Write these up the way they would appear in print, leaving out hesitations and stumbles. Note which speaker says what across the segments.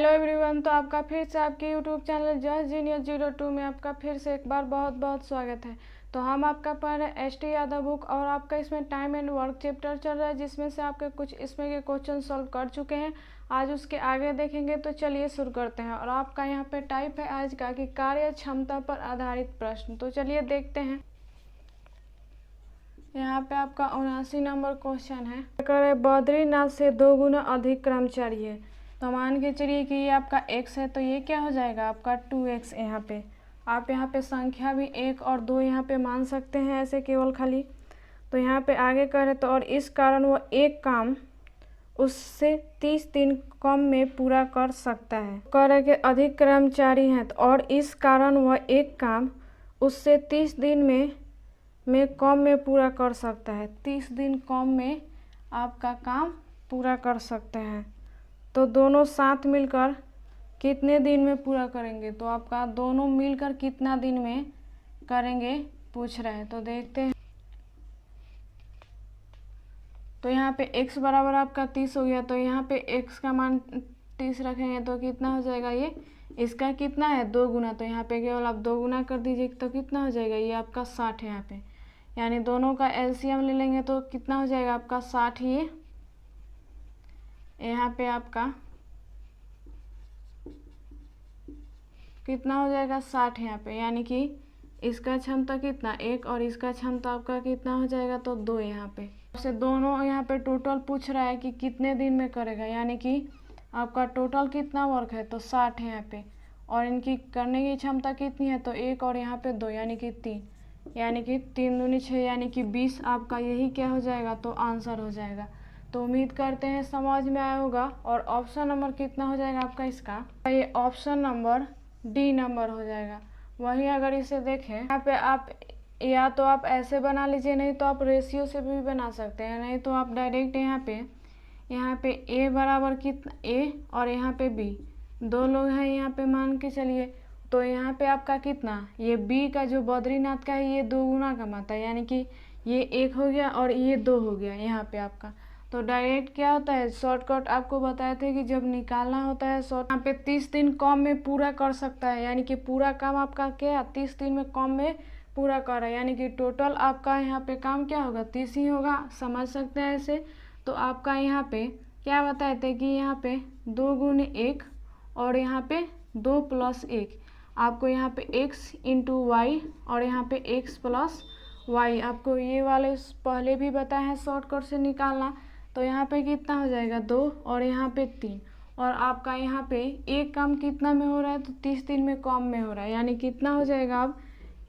Speaker 1: Hello everyone. तो आपका फिर से आपके यूट्यूब चैनल जस्ट जीनियस 02 में आपका फिर से एक बार बहुत बहुत स्वागत है। तो हम आपका पढ़ रहे हैं एस टी यादव बुक और आपका इसमें टाइम एंड वर्क चैप्टर चल रहा है, जिसमें से आपके कुछ इसमें के क्वेश्चन सॉल्व कर चुके हैं। आज उसके आगे देखेंगे। तो चलिए शुरू करते हैं। और आपका यहाँ पे टाइप है आज का कि कार्य क्षमता पर आधारित प्रश्न। तो चलिए देखते हैं। यहाँ पे आपका 79 नंबर क्वेश्चन है। करे बद्रीनाथ से 2 गुना अधिक कर्मचारी है। तो मान के चलिए कि ये आपका x है, तो ये क्या हो जाएगा आपका 2x। यहाँ पे आप यहाँ पे संख्या भी 1 और 2 यहाँ पे मान सकते हैं ऐसे केवल खाली। तो यहाँ पे आगे करें तो और इस कारण वो एक काम उससे 30 दिन कम में पूरा कर सकता है। करे के अधिक कर्मचारी हैं तो और इस कारण वह एक काम उससे 30 दिन में कम में पूरा कर सकता है। 30 दिन कम में आपका काम पूरा कर सकते हैं। तो दोनों साथ मिलकर कितने दिन में पूरा करेंगे? तो आपका दोनों मिलकर कितना दिन में करेंगे पूछ रहे हैं। तो देखते हैं। तो यहाँ पे x बराबर आपका 30 हो गया। तो यहाँ पे x का मान 30 रखेंगे तो कितना हो जाएगा? ये इसका कितना है 2 गुना। तो यहाँ पे केवल आप 2 गुना कर दीजिए तो कितना हो जाएगा? ये आपका 60 है यहाँ पे। यानी दोनों का एलसीएम ले लेंगे तो कितना हो जाएगा आपका 60। ये यहाँ पे आपका कितना हो जाएगा 60 यहाँ पे। यानी कि इसका क्षमता कितना 1 और इसका क्षमता आपका कितना हो जाएगा? तो 2 यहाँ पे। आपसे दोनों यहाँ पे टोटल पूछ रहा है कि कितने दिन में करेगा। यानी कि आपका टोटल कितना वर्क है? तो 60 है यहाँ पे। और इनकी करने की क्षमता कितनी है? तो 1 और यहाँ पे 2 यानी कि 3। यानी कि 3 दूनी 6 यानी कि 20। आपका यही क्या हो जाएगा? तो आंसर हो जाएगा। तो उम्मीद करते हैं समझ में आया होगा। और ऑप्शन नंबर कितना हो जाएगा आपका इसका? ये ऑप्शन नंबर डी नंबर हो जाएगा। वहीं अगर इसे देखें यहाँ पे आप या तो आप ऐसे बना लीजिए, नहीं तो आप रेशियो से भी बना सकते हैं, नहीं तो आप डायरेक्ट यहाँ पे ए बराबर कितना ए और यहाँ पे बी 2 लोग हैं यहाँ पे मान के चलिए। तो यहाँ पे आपका कितना ये बी का जो बद्रीनाथ का है ये 2 गुना कमाता है। यानी कि ये 1 हो गया और ये 2 हो गया यहाँ पे आपका। तो डायरेक्ट क्या होता है शॉर्टकट आपको बताए थे कि जब निकालना होता है शॉर्ट यहाँ पे 30 दिन कम में पूरा कर सकता है। यानी कि पूरा काम आपका क्या 30 दिन में कम में पूरा कर रहा है। यानी कि टोटल आपका यहाँ पे काम क्या होगा 30 ही होगा। समझ सकते हैं ऐसे। तो आपका यहाँ पे क्या बताए थे कि यहाँ पे 2 गुने 1 और यहाँ पे 2 + 1। आपको यहाँ पे x × y और यहाँ पे x + y। आपको ये वाले पहले भी बताए हैं शॉर्टकट से निकालना। तो यहाँ पे कितना हो जाएगा 2 और यहाँ पे 3। और आपका यहाँ पे एक काम कितना में हो रहा है? तो 30 दिन में कम में हो रहा है। यानी कितना हो जाएगा अब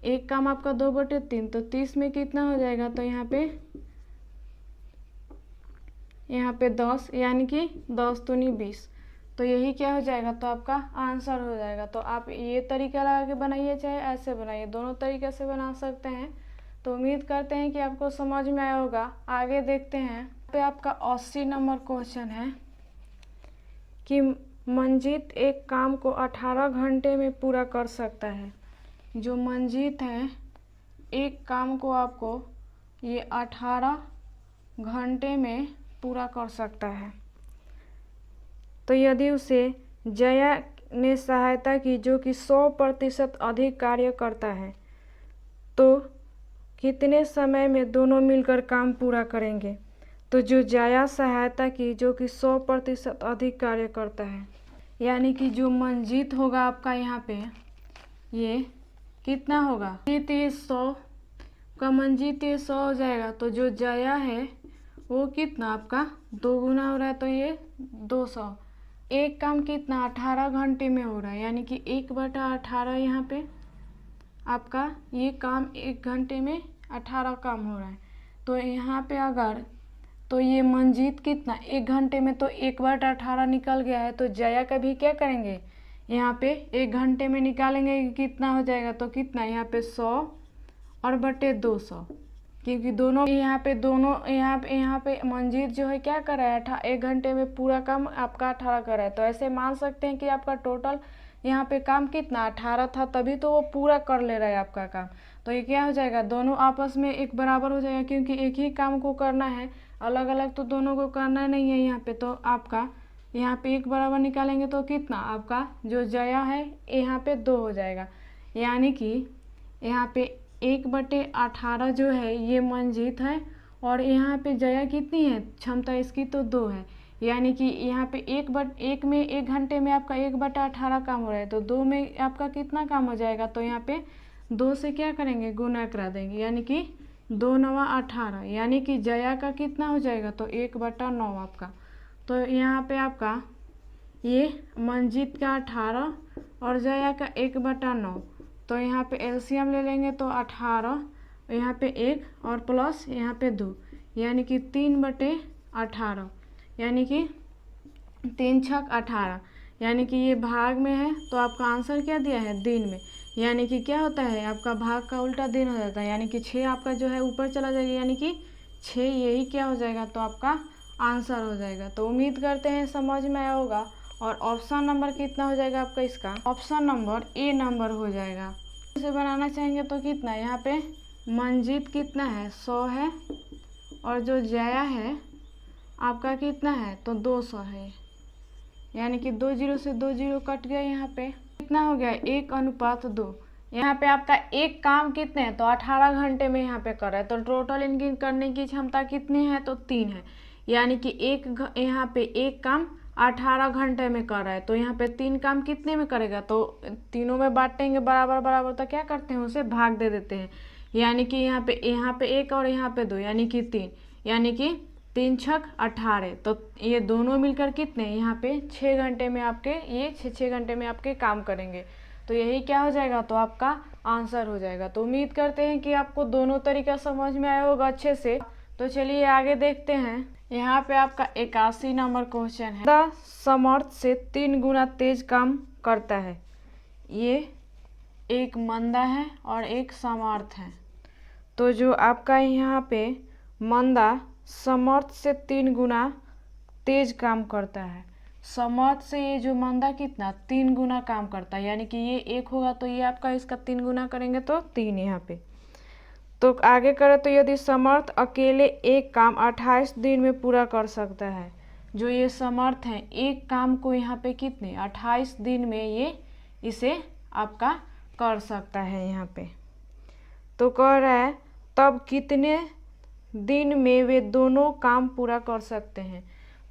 Speaker 1: एक काम आपका 2/3 तो 30 में कितना हो जाएगा? तो यहाँ पे 10 यानी कि 10 दूनी 20। तो यही क्या हो जाएगा? तो आपका आंसर हो जाएगा। तो आप ये तरीका लगा के बनाइए चाहे ऐसे बनाइए, दोनों तरीके से बना सकते हैं। तो उम्मीद करते हैं कि आपको समझ में आया होगा। आगे देखते हैं। पे आपका 80 नंबर क्वेश्चन है कि मंजीत एक काम को 18 घंटे में पूरा कर सकता है। जो मंजीत है एक काम को आपको ये 18 घंटे में पूरा कर सकता है। तो यदि उसे जया ने सहायता की जो कि 100% अधिक कार्य करता है, तो कितने समय में दोनों मिलकर काम पूरा करेंगे? तो जो जया सहायता की जो कि 100% अधिक कार्य करता है, यानी कि जो मंजीत होगा आपका यहाँ पे ये कितना होगा? ये 100 का मंजीत ये 100 हो जाएगा। तो जो जया है वो कितना आपका 2 गुना हो रहा है। तो ये 200। एक काम कितना 18 घंटे में हो रहा है। यानी कि 1/18 यहाँ पे आपका ये काम 1 घंटे में 18 काम हो रहा है। तो यहाँ पे अगर तो ये मंजीत कितना 1 घंटे में तो 1/18 निकल गया है। तो जया का भी क्या करेंगे यहाँ पे 1 घंटे में निकालेंगे कि कितना हो जाएगा? तो कितना यहाँ पे 100 और बटे 200, क्योंकि दोनों यहाँ पे मंजीत जो है क्या कर रहा है 1 घंटे में पूरा काम आपका 18 कर रहा है। तो ऐसे मान सकते हैं कि आपका टोटल यहाँ पे काम कितना 18 था, तभी तो वो पूरा कर ले रहा है आपका काम। तो ये क्या हो जाएगा दोनों आपस में एक बराबर हो जाएगा, क्योंकि एक ही काम को करना है, अलग अलग तो दोनों को करना नहीं है यहाँ पे। तो आपका यहाँ पे 1 बराबर निकालेंगे तो कितना आपका जो जया है यहाँ पे 2 हो जाएगा, यानी कि यहाँ पे 1/18 जो है ये मंजीत है और यहाँ पे जया कितनी है, क्षमता इसकी तो 2 है, यानी कि यहाँ पे 1 में 1 घंटे में आपका 1/18 काम हो रहा है, तो 2 में आपका कितना काम हो जाएगा, तो यहाँ पे 2 से क्या करेंगे, गुना करा देंगे, यानी कि 2 9 18, यानी कि जया का कितना हो जाएगा, तो 1/9 आपका। तो यहाँ पे आपका ये मंजीत का 18 और जया का 1/9, तो यहाँ पे एलसीएम ले लेंगे तो 18, यहाँ पे 1 और प्लस यहाँ पे 2, यानी कि 3/18, यानी कि 3 छक 18, यानी कि ये भाग में है तो आपका आंसर क्या दिया है, दिन में, यानी कि क्या होता है आपका भाग का उल्टा दिन हो जाता है, यानी कि 6 आपका जो है ऊपर चला जाएगा, यानी कि 6 यही क्या हो जाएगा, तो आपका आंसर हो जाएगा। तो उम्मीद करते हैं समझ में आया होगा। और ऑप्शन नंबर कितना हो जाएगा आपका इसका, ऑप्शन नंबर ए नंबर हो जाएगा। इसे बनाना चाहेंगे तो कितना, यहाँ पे मंजीत कितना है 100 है और जो जया है आपका कितना है, तो 200 है, यानी कि 2 0 से 2 0 कट गया, यहाँ पे कितना हो गया 1:2। यहाँ पे आपका एक काम कितने हैं, तो 18 घंटे में यहाँ पे कर रहा है, तो टोटल इनकी करने की क्षमता कितनी है, तो 3 है, यानी कि यहाँ पे एक काम 18 घंटे में कर रहा है, तो यहाँ पे 3 काम कितने में करेगा, तो तीनों में बांटेंगे बराबर बराबर, तो क्या करते हैं उसे भाग दे देते हैं, यानी कि यहाँ पे 1 और यहाँ पे 2, यानी कि 3, यानी कि 3 छक 18, तो ये दोनों मिलकर कितने यहाँ पे 6 घंटे में आपके ये 6 घंटे में आपके काम करेंगे, तो यही क्या हो जाएगा, तो आपका आंसर हो जाएगा। तो उम्मीद करते हैं कि आपको दोनों तरीका समझ में आया होगा अच्छे से। तो चलिए आगे देखते हैं। यहाँ पे आपका 81 नंबर क्वेश्चन है, द समर्थ से 3 गुना तेज काम करता है, ये एक मंदा है और एक समर्थ है। तो जो आपका यहाँ पे मंदा समर्थ से 3 गुना तेज काम करता है, समर्थ से ये जो मंदा कितना 3 गुना काम करता है, यानी कि ये 1 होगा तो ये आपका इसका 3 गुना करेंगे तो 3 यहाँ पे। तो आगे करें तो यदि समर्थ अकेले एक काम 28 दिन में पूरा कर सकता है, जो ये समर्थ है एक काम को यहाँ पे कितने 28 दिन में ये इसे आपका कर सकता है यहाँ पे। तो कह रहा है तब कितने दिन में वे दोनों काम पूरा कर सकते हैं,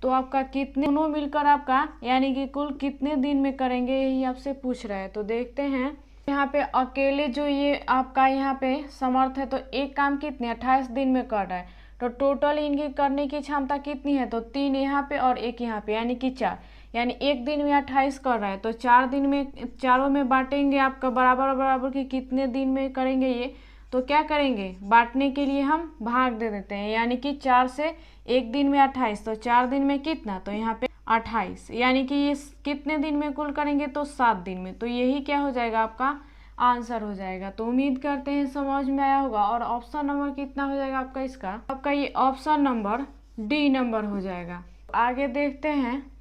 Speaker 1: तो आपका कितने दोनों मिलकर आपका यानी कि कुल कितने दिन में करेंगे यही आपसे पूछ रहा है। तो देखते हैं यहाँ पे अकेले जो ये आपका यहाँ पे समर्थ है तो एक काम कितने 28 दिन में कर रहा है, तो टोटल इनकी करने की क्षमता कितनी है, तो 3 यहाँ पे और 1 यहाँ पे, यानी कि 4, यानी एक दिन में 28 कर रहा है, तो 4 दिन में चारों में बांटेंगे आपका बराबर बराबर कि कितने दिन में करेंगे ये, तो क्या करेंगे बांटने के लिए हम भाग दे देते हैं, यानी कि 4 से एक दिन में 28, तो 4 दिन में कितना, तो यहाँ पे 28, यानी कि ये कितने दिन में कुल करेंगे, तो 7 दिन में। तो यही क्या हो जाएगा आपका आंसर हो जाएगा। तो उम्मीद करते हैं समझ में आया होगा। और ऑप्शन नंबर कितना हो जाएगा आपका इसका, आपका ये ऑप्शन नंबर डी नंबर हो जाएगा। आगे देखते हैं,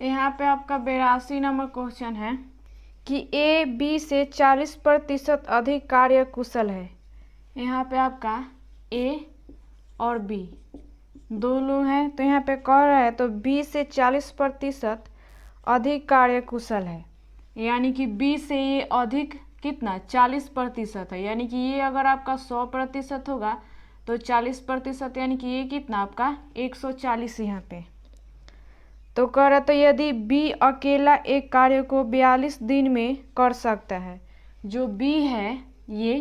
Speaker 1: यहाँ पे आपका 82 नंबर क्वेश्चन है कि ए बी से 40% अधिक कार्य कुशल है। यहाँ पे आपका ए और बी दो लोग हैं, तो यहाँ पे कह रहा है तो बी से 40% अधिक कार्य कुशल है, यानी कि बी से ये अधिक कितना 40% है, यानी कि ये अगर आपका 100% होगा तो 40%, यानी कि ये कितना आपका 140 यहाँ पे। तो कह रहा तो यदि बी अकेला एक कार्य को 42 दिन में कर सकता है, जो बी है ये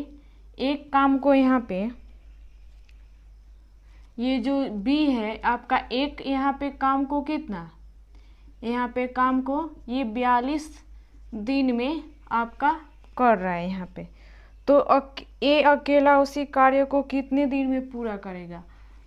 Speaker 1: एक काम को यहाँ पे, ये जो बी है आपका एक यहाँ पे काम को कितना, यहाँ पे काम को ये 42 दिन में आपका कर रहा है यहाँ पे, तो ए अकेला उसी कार्य को कितने दिन में पूरा करेगा,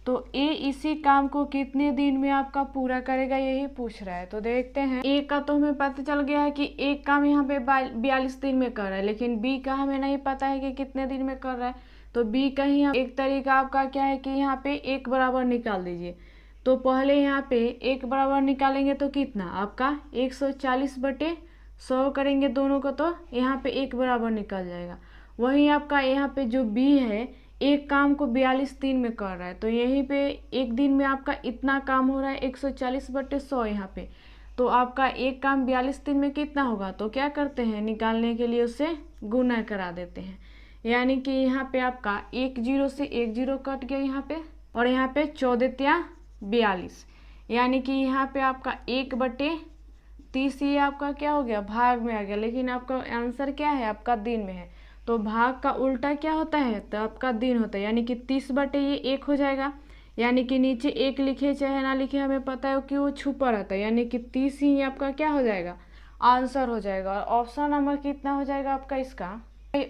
Speaker 1: तो ए इसी काम को कितने दिन में आपका पूरा करेगा यही पूछ रहा है। तो देखते हैं, ए का तो हमें पता चल गया है कि एक काम यहाँ पे 42 दिन में कर रहा है, लेकिन बी का हमें नहीं पता है कि कितने दिन में कर रहा है। तो बी का ही एक तरीका आपका क्या है कि यहाँ पे 1 बराबर निकाल दीजिए। तो पहले यहाँ पे 1 बराबर निकालेंगे तो कितना आपका 140/100 करेंगे दोनों को, तो यहाँ पे 1 बराबर निकल जाएगा। वहीं आपका यहाँ पे जो बी है एक काम को 42 दिन में कर रहा है, तो यहीं पे एक दिन में आपका इतना काम हो रहा है 140/100 यहाँ पे, तो आपका एक काम 42 दिन में कितना होगा, तो क्या करते हैं, निकालने के लिए उससे गुना करा देते हैं। यानी कि यहाँ पे आपका 1 0 से 1 0 कट गया यहाँ पे, और यहाँ पे 14 42, यानी कि यहाँ पे आपका 1/30 ये आपका क्या हो गया, भाग में आ गया। लेकिन आपका आंसर क्या है, आपका दिन में है, तो भाग का उल्टा क्या होता है, तो आपका दिन होता है। यानी कि 30/1 हो जाएगा। यानी कि नीचे 1 लिखे चाहे ना लिखे, हमें पता है कि वो छुपा रहता है। यानी कि 30 ही आपका क्या हो जाएगा, आंसर हो जाएगा। और ऑप्शन नंबर कितना हो जाएगा आपका इसका,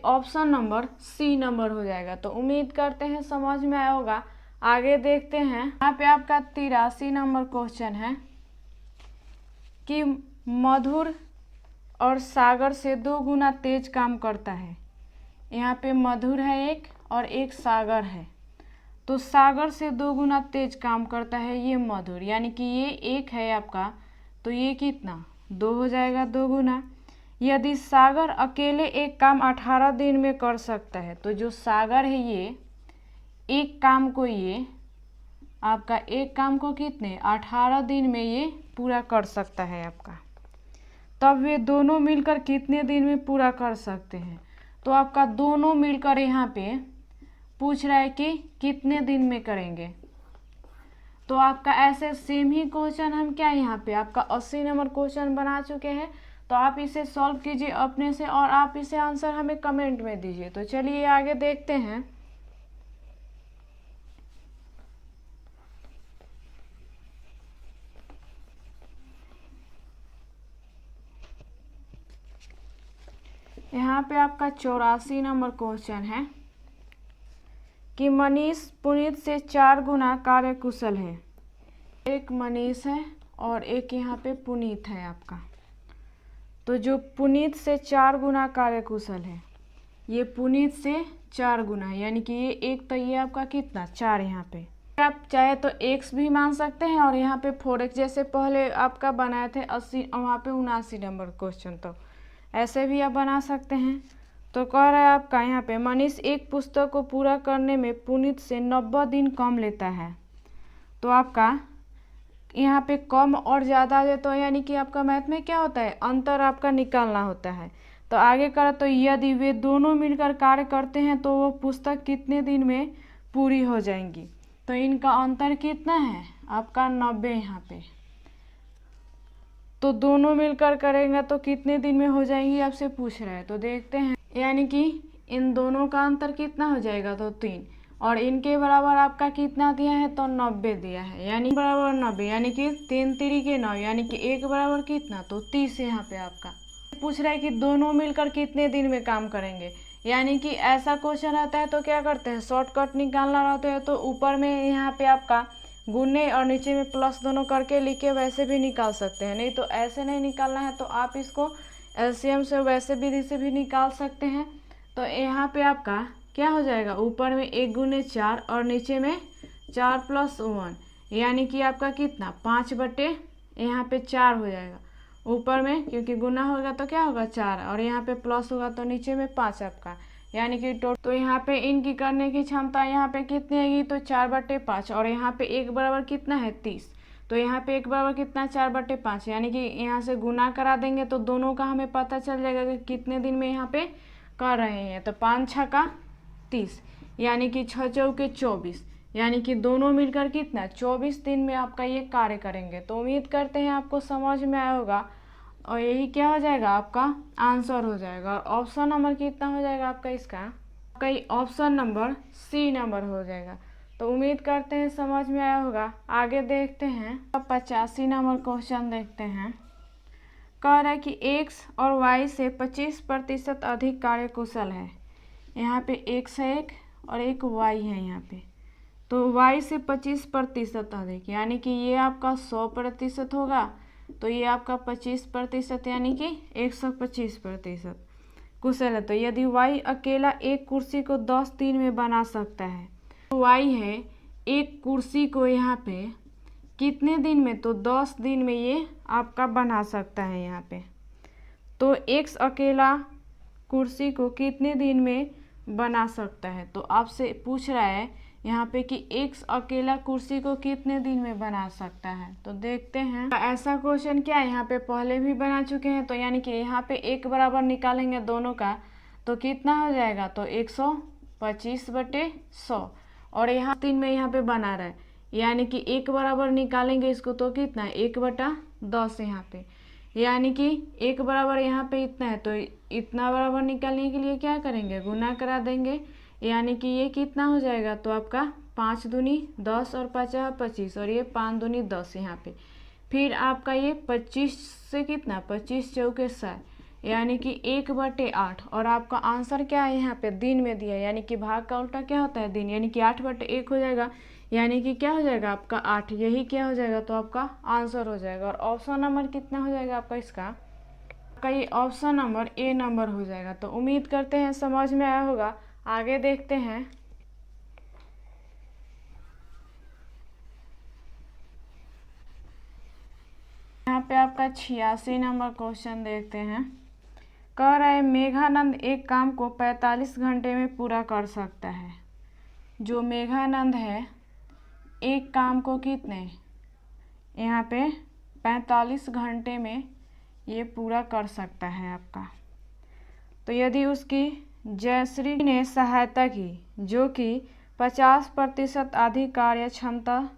Speaker 1: ऑप्शन नंबर सी नंबर हो जाएगा। तो उम्मीद करते हैं समझ में आया होगा। आगे देखते हैं, यहाँ पे आपका 83 नंबर क्वेश्चन है कि मधुर और सागर से 2 गुना तेज काम करता है। यहाँ पे मधुर है एक और एक सागर है। तो सागर से 2 गुना तेज काम करता है ये मधुर, यानी कि ये 1 है आपका, तो ये कितना 2 हो जाएगा, 2 गुना। यदि सागर अकेले एक काम 18 दिन में कर सकता है, तो जो सागर है ये एक काम को, ये आपका एक काम को कितने 18 दिन में ये पूरा कर सकता है आपका, तब वे दोनों मिलकर कितने दिन में पूरा कर सकते हैं। तो आपका दोनों मिलकर यहाँ पे पूछ रहा है कि कितने दिन में करेंगे। तो आपका ऐसे सेम ही क्वेश्चन हम क्या यहाँ पे आपका 80 नंबर क्वेश्चन बना चुके हैं। तो आप इसे सॉल्व कीजिए अपने से और आप इसे आंसर हमें कमेंट में दीजिए। तो चलिए आगे देखते हैं। यहाँ पे आपका 84 नंबर क्वेश्चन है कि मनीष पुनीत से 4 गुना कार्यकुशल है। एक मनीष है और एक यहाँ पे पुनीत है आपका। तो जो पुनीत से 4 गुना कार्यकुशल है, ये पुनीत से 4 गुना है, यानी कि ये एक, तो ये आपका कितना 4 यहाँ पे। आप चाहे तो x भी मान सकते हैं और यहाँ पे 4x, जैसे पहले आपका बनाए थे 80, वहाँ पे 79 नंबर क्वेश्चन, तो ऐसे भी आप बना सकते हैं। तो कह रहा है आपका यहाँ पे मनीष एक पुस्तक को पूरा करने में पुनीत से 90 दिन कम लेता है। तो आपका यहाँ पे कम और ज़्यादा है, तो यानी कि आपका मैथ में क्या होता है, अंतर आपका निकालना होता है। तो आगे करा, तो यदि वे दोनों मिलकर कार्य करते हैं तो वो पुस्तक कितने दिन में पूरी हो जाएंगी। तो इनका अंतर कितना है आपका 90 यहाँ पे। तो दोनों मिलकर करेंगे तो कितने दिन में हो जाएंगी आपसे पूछ रहा है। तो देखते हैं, यानी कि इन दोनों का अंतर कितना हो जाएगा, तो 3, और इनके बराबर आपका कितना दिया है, तो 90 दिया है, यानी बराबर 90, यानी कि 3 3 के 9, यानी कि 1 बराबर कितना, तो 30 यहाँ पे आपका पूछ रहा है कि दोनों मिलकर कितने दिन में काम करेंगे। यानी कि ऐसा क्वेश्चन रहता है तो क्या करते हैं, शॉर्टकट निकालना रहता है तो ऊपर में यहाँ पे आपका गुने और नीचे में प्लस दोनों करके लिख के वैसे भी निकाल सकते हैं। नहीं तो ऐसे नहीं निकालना है तो आप इसको एलसीएम से वैसे विधि से भी निकाल सकते हैं। तो यहाँ पे आपका क्या हो जाएगा, ऊपर में 1 गुने 4 और नीचे में 4 + 1, यानी कि आपका कितना 5/, यहाँ पे 4 हो जाएगा। ऊपर में क्योंकि गुना होगा तो क्या होगा 4, और यहाँ पे प्लस होगा तो नीचे में 5 आपका, यानी कि तो यहाँ पे इनकी करने की क्षमता यहाँ पे कितनी आएगी, तो 4/5, और यहाँ पे 1 बराबर कितना है 30। तो यहाँ पे 1 बराबर कितना 4/5, यानी कि यहाँ से गुना करा देंगे तो दोनों का हमें पता चल जाएगा कि कितने दिन में यहाँ पे कर रहे हैं। तो 5 × 6 = 30, यानी कि 6 × 4 = 24, यानी कि दोनों मिलकर कितना 24 दिन में आपका ये कार्य करेंगे। तो उम्मीद करते हैं आपको समझ में आया होगा, और यही क्या हो जाएगा आपका आंसर हो जाएगा। और ऑप्शन नंबर कितना हो जाएगा आपका इसका, आपका ऑप्शन नंबर सी नंबर हो जाएगा। तो उम्मीद करते हैं समझ में आया होगा। आगे देखते हैं, 85 नंबर क्वेश्चन देखते हैं। कह रहा है कि x और y से 25% अधिक कार्यकुशल है। यहाँ पे x है एक और एक y है यहाँ पे। तो y से 25% अधिक, यानी कि ये आपका 100% होगा, तो ये आपका 25%, यानी कि 125% कुशल है। तो यदि y अकेला एक कुर्सी को 10 दिन में बना सकता है, तो y है एक कुर्सी को यहाँ पे कितने दिन में, तो 10 दिन में ये आपका बना सकता है यहाँ पे। तो x अकेला कुर्सी को कितने दिन में बना सकता है। तो आपसे पूछ रहा है यहाँ पे कि एक अकेला कुर्सी को कितने दिन में बना सकता है। तो देखते हैं ऐसा क्वेश्चन क्या है, यहाँ पे पहले भी बना चुके हैं। तो यानी कि यहाँ पे एक बराबर निकालेंगे दोनों का तो कितना हो जाएगा, तो 125/100। और यहाँ 3 में यहाँ पे बना रहा है, यानी कि एक बराबर निकालेंगे इसको तो कितना है, 1/10 यहाँ पे। यानी कि एक बराबर यहाँ पे इतना है, तो इतना बराबर निकालने के लिए क्या करेंगे, गुना करा देंगे। यानी कि ये कितना हो जाएगा, तो आपका 5 दूनी 10 और 5 25 और ये 5 दूनी 10 यहाँ पे। फिर आपका ये 25 से कितना, 25 चौके 60, यानी कि 1/8। और आपका आंसर क्या है, यहाँ पे दिन में दिया है, यानी कि भाग का उल्टा क्या होता है, दिन। यानी कि 8/1 हो जाएगा, यानी कि क्या हो जाएगा आपका 8। यही क्या हो जाएगा, तो आपका आंसर हो जाएगा। और ऑप्शन नंबर कितना हो जाएगा आपका इसका, आपका ये ऑप्शन नंबर ए नंबर हो जाएगा। तो उम्मीद करते हैं समझ में आया होगा। आगे देखते हैं। यहाँ पे आपका 86 नंबर क्वेश्चन देखते हैं। कह रहा है मेघानंद एक काम को 45 घंटे में पूरा कर सकता है। जो मेघानंद है एक काम को कितने, यहाँ पे 45 घंटे में ये पूरा कर सकता है आपका। तो यदि उसकी जयश्री ने सहायता की जो कि 50% अधिक कार्य क्षमता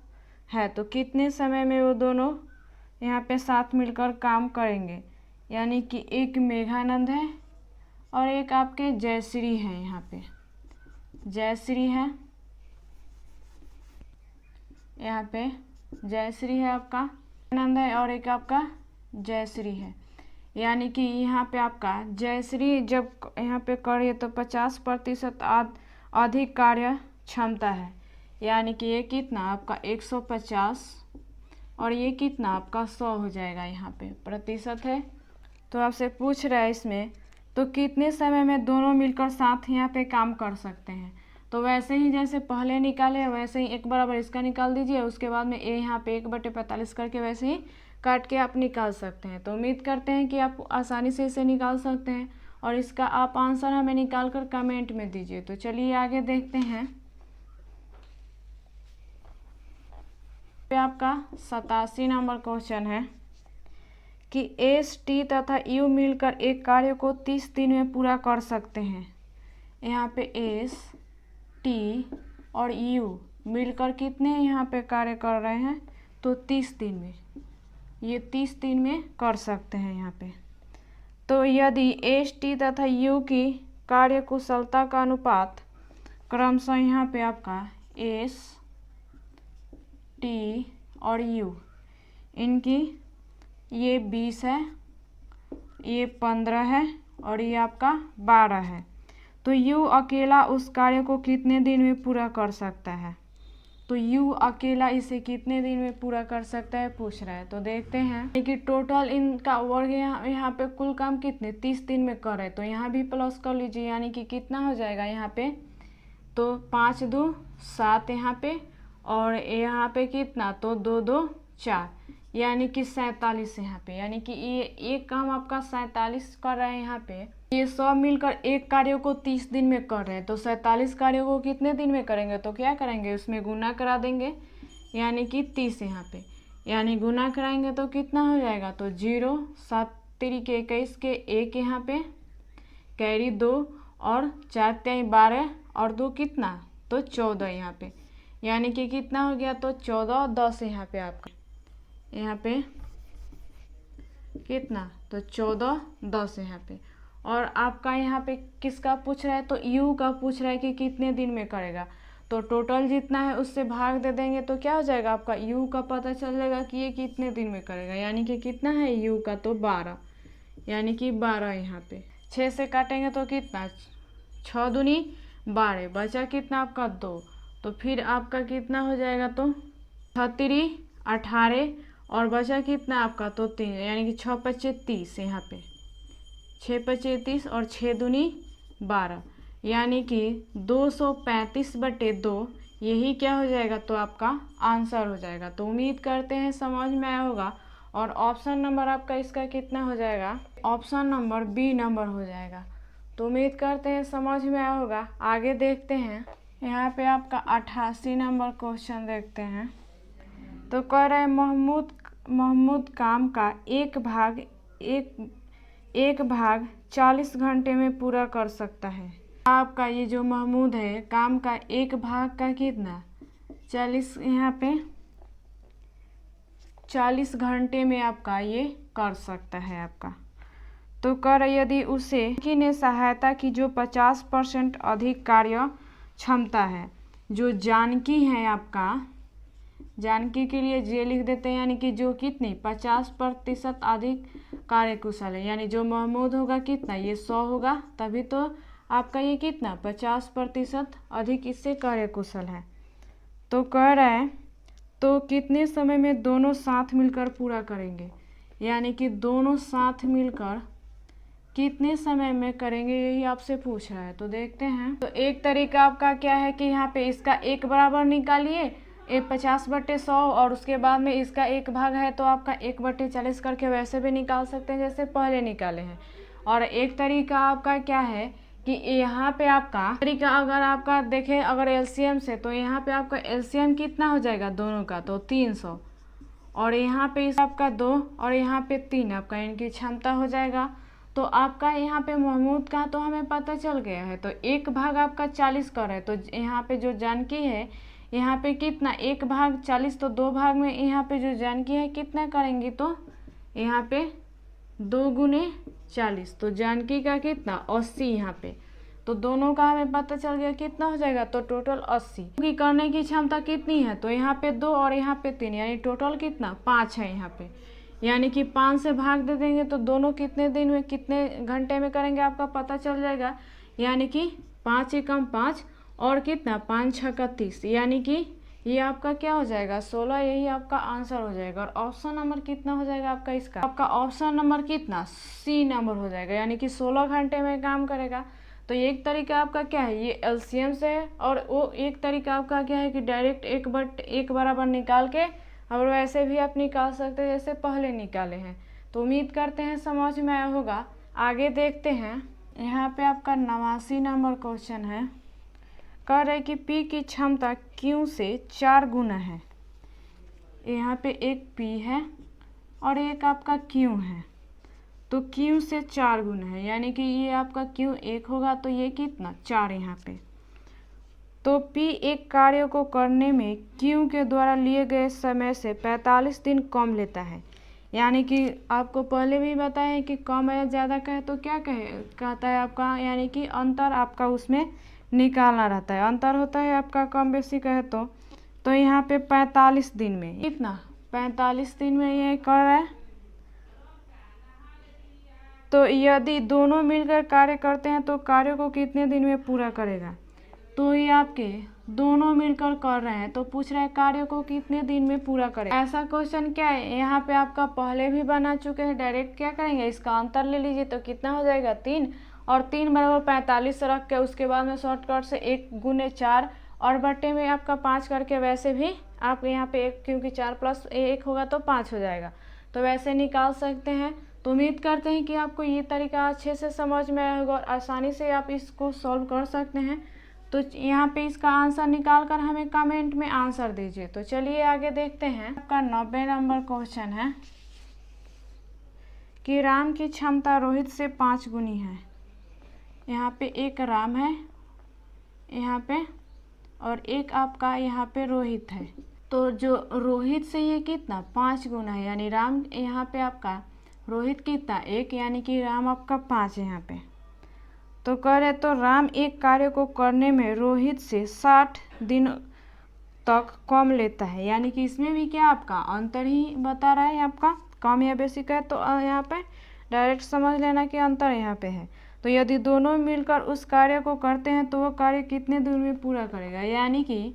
Speaker 1: है, तो कितने समय में वो दोनों यहाँ पे साथ मिलकर काम करेंगे। यानी कि एक मेघानंद है और एक आपके जयश्री है, यहाँ पे जयश्री है, यहाँ पे जयश्री है आपका, आनंद है और एक आपका जयश्री है। यानी कि यहाँ पे आपका जयश्री जब यहाँ पे करे तो 50% अधिक कार्य क्षमता है। यानी कि ये कितना आपका 150 और ये कितना आपका 100 हो जाएगा, यहाँ पे प्रतिशत है। तो आपसे पूछ रहा है इसमें तो कितने समय में दोनों मिलकर साथ यहाँ पे काम कर सकते हैं। तो वैसे ही जैसे पहले निकाले वैसे ही एक बराबर इसका निकाल दीजिए, उसके बाद में ए यहाँ पे 1/45 करके वैसे ही काट के आप निकाल सकते हैं। तो उम्मीद करते हैं कि आप आसानी से इसे निकाल सकते हैं और इसका आप आंसर हमें निकाल कर कमेंट में दीजिए। तो चलिए आगे देखते हैं। पे आपका 87 नंबर क्वेश्चन है कि एस टी तथा यू मिलकर एक कार्य को 30 दिन में पूरा कर सकते हैं। यहाँ पे एस टी और यू मिलकर कितने यहाँ पे कार्य कर रहे हैं, तो 30 दिन में, ये 30 दिन में कर सकते हैं यहाँ पे। तो यदि एस टी तथा यू की कार्य कुशलता का अनुपात क्रमशः यहाँ पे आपका एस टी और यू इनकी ये 20 है, ये 15 है और ये आपका 12 है, तो यू अकेला उस कार्य को कितने दिन में पूरा कर सकता है। तो यू अकेला इसे कितने दिन में पूरा कर सकता है पूछ रहा है। तो देखते हैं कि टोटल इनका वर्ग यहाँ पे कुल काम कितने 30 दिन में कर रहे, तो यहाँ भी प्लस कर लीजिए। यानी कि कितना हो जाएगा यहाँ पे, तो 5 2 7 यहाँ पे और यहाँ पे कितना, तो 2 2 4, यानी कि 47 यहाँ पे। यानी कि ये एक काम आपका 47 कर रहे हैं यहाँ पे। ये सब मिलकर एक कार्य को 30 दिन में कर रहे हैं, तो 47 कार्यों को कितने दिन में करेंगे, तो क्या करेंगे उसमें गुना करा देंगे, यानी कि 30 यहाँ पे। यानी गुना कराएंगे तो कितना हो जाएगा, तो 0 7 3 के 21 के 1 यहाँ पे कैरी 2 और 4 3 12 और 2 कितना, तो 14 यहाँ पे। यानी कि कितना हो गया, तो 14 10 यहाँ पे आपका, यहाँ पे कितना, तो 14 10 यहाँ पे। और आपका यहाँ पे किसका पूछ रहा है, तो यू का पूछ रहा है कि कितने दिन में करेगा। तो टोटल जितना है उससे भाग दे देंगे तो क्या हो जाएगा आपका, यू का पता चल जाएगा कि ये कितने दिन में करेगा। यानी कि कितना है यू का, तो 12, यानी कि 12 यहाँ पे। 6 से काटेंगे तो कितना, 6 दूनी 12, बचा कितना आपका 2, तो फिर आपका कितना हो जाएगा, तो 36 18 और बचा कितना आपका, तो 3, यानी कि 6 5 30 यहाँ पे 6 5 30 और 6 दूनी 12, यानी कि 235/2 यही क्या हो जाएगा, तो आपका आंसर हो जाएगा। तो उम्मीद करते हैं समझ में आया होगा। और ऑप्शन नंबर आपका इसका कितना हो जाएगा, ऑप्शन नंबर बी नंबर हो जाएगा। तो उम्मीद करते हैं समझ में आया होगा। आगे देखते हैं। यहाँ पे आपका 88 नंबर क्वेश्चन देखते हैं। तो कह रहे हैं महमूद काम का एक भाग 40 घंटे में पूरा कर सकता है। आपका ये जो महमूद है काम का एक भाग का कितना 40, यहाँ पे 40 घंटे में आपका ये कर सकता है आपका। तो कर यदि उसे की ने सहायता की जो 50% अधिक कार्य क्षमता है। जो जानकी है आपका, जानकी के लिए जे लिख देते हैं, यानी कि जो कितनी 50% अधिक कार्यकुशल है। यानी जो महमूद होगा कितना ये 100 होगा, तभी तो आपका ये कितना 50% अधिक इससे कार्यकुशल है। तो कह रहा है तो कितने समय में दोनों साथ मिलकर पूरा करेंगे, यानी कि दोनों साथ मिलकर कितने समय में करेंगे यही आपसे पूछ रहा है। तो देखते हैं। तो एक तरीका आपका क्या है कि यहाँ पे इसका एक बराबर निकालिए, 50/100, और उसके बाद में इसका एक भाग है तो आपका 1/40 करके वैसे भी निकाल सकते हैं जैसे पहले निकाले हैं। और एक तरीका आपका क्या है कि यहाँ पे आपका तरीका अगर आपका देखें अगर एलसीएम से, तो यहाँ पे आपका एलसीएम कितना हो जाएगा दोनों का, तो 300, और यहाँ पे इस आपका 2 और यहाँ पे 3 आपका इनकी क्षमता हो जाएगा। तो आपका यहाँ पे महमूद का तो हमें पता चल गया है। तो एक भाग आपका 40 कर है, तो यहाँ पे जो जानकी है यहाँ पे कितना एक भाग 40, तो 2 भाग में यहाँ पे जो जानकी है कितना करेंगी, तो यहाँ पे 2 × 40, तो जानकी का कितना 80 यहाँ पे। तो दोनों का हमें पता चल गया कितना हो जाएगा, तो टोटल 80 की करने की क्षमता कितनी है, तो यहाँ पे 2 और यहाँ पे 3, यानी टोटल कितना 5 है यहाँ पे। यानी कि 5 से भाग दे देंगे तो दोनों कितने दिन में कितने घंटे में करेंगे आपका पता चल जाएगा। यानी कि 5 × 5 और कितना 5 × 6 = 30, यानी कि ये आपका क्या हो जाएगा 16, यही आपका आंसर हो जाएगा। और ऑप्शन नंबर कितना हो जाएगा आपका इसका, आपका ऑप्शन नंबर कितना सी नंबर हो जाएगा, यानी कि 16 घंटे में काम करेगा। तो एक तरीका आपका क्या है ये एलसीएम से है, और वो एक तरीका आपका क्या है कि डायरेक्ट एक बराबर निकाल के और वैसे भी आप निकाल सकते हैं जैसे पहले निकाले हैं। तो उम्मीद करते हैं समझ में आया होगा। आगे देखते हैं। यहाँ पे आपका 89 नंबर क्वेश्चन है। कह रहे कि P की क्षमता Q से 4 गुना है। यहाँ पे एक P है और एक आपका Q है, तो Q से 4 गुना है, यानी कि ये आपका Q 1 होगा तो ये कितना 4 यहाँ पे। तो P एक कार्य को करने में Q के द्वारा लिए गए समय से 45 दिन कम लेता है। यानी कि आपको पहले भी बताया कि कम या ज़्यादा कहे तो क्या कहता है आपका, यानी कि अंतर आपका उसमें निकालना रहता है। अंतर होता है आपका कम बेसी कहे तो यहाँ पे 45 दिन में कितना 45 दिन में ये कर रहा है। तो यदि दोनों मिलकर कार्य करते हैं तो कार्य को कितने दिन में पूरा करेगा। तो ये आपके दोनों मिलकर कर रहे हैं तो पूछ रहा है कार्य को कितने दिन में पूरा करें। ऐसा क्वेश्चन क्या है यहाँ पे आपका पहले भी बना चुके हैं। डायरेक्ट क्या करेंगे इसका अंतर ले लीजिए तो कितना हो जाएगा 3, और 3 = 45 रख के उसके बाद में शॉर्टकट से 1 × 4 और बट्टे में आपका 5 करके वैसे भी आप यहाँ पे 1, क्योंकि 4 + 1 होगा तो 5 हो जाएगा, तो वैसे निकाल सकते हैं। तो उम्मीद करते हैं कि आपको ये तरीका अच्छे से समझ में आया होगा और आसानी से आप इसको सॉल्व कर सकते हैं। तो यहाँ पे इसका आंसर निकाल कर हमें कमेंट में आंसर दीजिए। तो चलिए आगे देखते हैं। आपका 90 नंबर क्वेश्चन है कि राम की क्षमता रोहित से 5 गुनी है। यहाँ पे एक राम है यहाँ पे और एक आपका यहाँ पे रोहित है। तो जो रोहित से ये कितना 5 गुना है, यानी राम यहाँ पे आपका रोहित कितना 1, यानी कि राम आपका 5 यहाँ पे। तो कह रहे तो राम एक कार्य को करने में रोहित से 60 दिन तक कम लेता है। यानी कि इसमें भी क्या आपका अंतर ही बता रहा है आपका, कम या बेसी का है तो यहाँ पे डायरेक्ट समझ लेना कि अंतर यहाँ पे है। तो यदि दोनों मिलकर उस कार्य को करते हैं तो वो कार्य कितने दिन में पूरा करेगा। यानी कि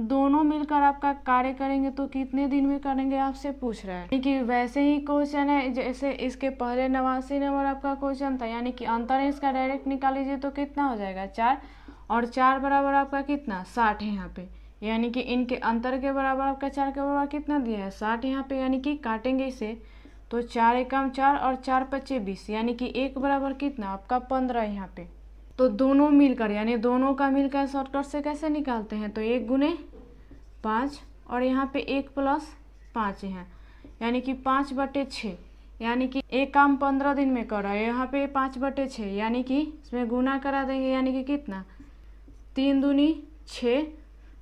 Speaker 1: दोनों मिलकर आपका कार्य करेंगे तो कितने दिन में करेंगे आपसे पूछ रहा है। कि वैसे ही क्वेश्चन है जैसे इसके पहले 89 नंबर आपका क्वेश्चन था, यानी कि अंतर इसका डायरेक्ट निकाल लीजिए तो कितना हो जाएगा 4, और 4 बराबर आपका कितना 60 है यहाँ पे। यानी कि इनके अंतर के बराबर आपका 4 के बराबर कितना दिया है 60 यहाँ पे। यानी कि काटेंगे इसे तो 4 × 4 और 4 × 25, यानी कि 1 बराबर कितना आपका 15 यहाँ पे। तो दोनों मिलकर यानी दोनों का मिलकर शॉर्टकट से कैसे निकालते हैं, तो 1 गुने 5 और यहाँ पे 1 प्लस 5 है यानी कि 5/6, यानी कि एक काम 15 दिन में करा है, यहाँ पे 5/6 यानी कि इसमें गुना करा देंगे यानी कि कितना 3 दूनी 6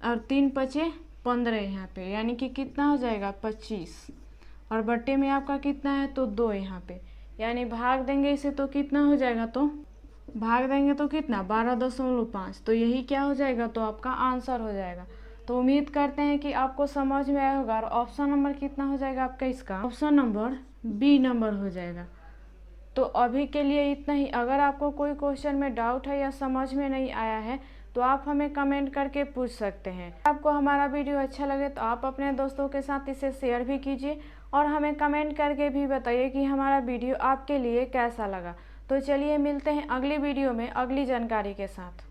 Speaker 1: और 3 पचे 15 यहाँ पे, यानी कि कितना हो जाएगा 25 और बट्टे में आपका कितना है तो 2 यहाँ पे, यानी भाग देंगे इसे तो कितना हो जाएगा, तो भाग देंगे तो कितना 12.5, तो यही क्या हो जाएगा तो आपका आंसर हो जाएगा। तो उम्मीद करते हैं कि आपको समझ में आया होगा। और ऑप्शन नंबर कितना हो जाएगा आपका, इसका ऑप्शन नंबर बी नंबर हो जाएगा। तो अभी के लिए इतना ही। अगर आपको कोई क्वेश्चन में डाउट है या समझ में नहीं आया है तो आप हमें कमेंट करके पूछ सकते हैं। आपको हमारा वीडियो अच्छा लगे तो आप अपने दोस्तों के साथ इसे शेयर भी कीजिए और हमें कमेंट करके भी बताइए कि हमारा वीडियो आपके लिए कैसा लगा। तो चलिए मिलते हैं अगली वीडियो में अगली जानकारी के साथ।